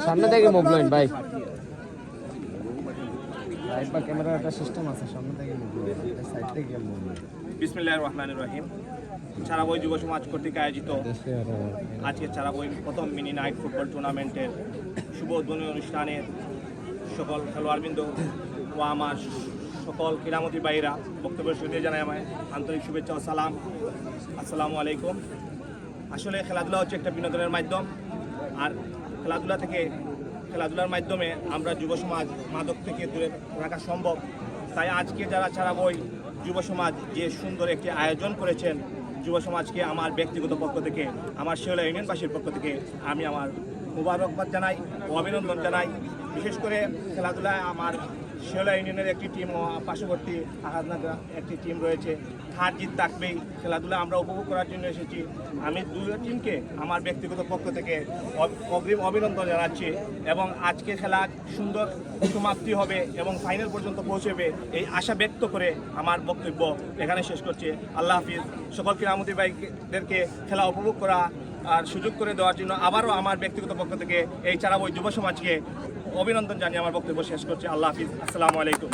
সামনে থেকে মুভমেন্ট ভাই লাইট বা ক্যামেরার একটা সিস্টেম আছে, সামনে থেকে মুভমেন্ট, সাইড থেকে মুভমেন্ট। বিসমিল্লাহির রহমানির রহিম। চারাবই যুব সমাজ কর্তৃক আয়োজিত আজকে চারাবই প্রথম মিনি নাইট ফুটবল টুর্নামেন্টের শুভ উদ্বোধনী অনুষ্ঠানে সকল খেলোয়াড়বৃন্দ ও আমার সকল ক্রীড়ামন্ত্রী ভাইয়েরা বক্তব্যের শুরুতে জানাই আমায় আন্তরিক শুভেচ্ছা ও সালাম। আসসালামু আলাইকুম। আসলে খেলাধুলা হচ্ছে একটা বিনোদনের মাধ্যম, আর খেলাধুলার মাধ্যমে আমরা যুব সমাজ মাদক থেকে দূরে রাখা সম্ভব। তাই আজকে যারা চারাবই যুব সমাজ যে সুন্দর একটি আয়োজন করেছেন, যুব সমাজকে আমার ব্যক্তিগত পক্ষ থেকে, আমার শেওলা ইউনিয়নবাসীর পক্ষ থেকে আমি আমার মুবারকবাদ জানাই ও অভিনন্দন জানাই। বিশেষ করে খেলাধুলায় আমার শেওলা ইউনিয়নের একটি টিম ও পার্শ্ববর্তী আহাদনাগা একটি টিম রয়েছে, হার জিত থাকবেই। খেলাধুলা আমরা উপভোগ করার জন্য এসেছি। আমি দুই টিমকে আমার ব্যক্তিগত পক্ষ থেকে অগ্রিম অভিনন্দন জানাচ্ছি এবং আজকে খেলা সুন্দর সমাপ্তি হবে এবং ফাইনাল পর্যন্ত পৌঁছবে এই আশা ব্যক্ত করে আমার বক্তব্য এখানে শেষ করছি। আল্লাহ হাফিজ। সকল ক্রীড়ামন্ত্রী ভাইদেরকে খেলা উপভোগ করা আর সুযোগ করে দেওয়ার জন্য আবারও আমার ব্যক্তিগত পক্ষ থেকে এই চারাবই যুব সমাজকে অভিনন্দন জানিয়ে আমার বক্তব্য শেষ করছি। আল্লাহ হাফিজ। আসসালামু আলাইকুম।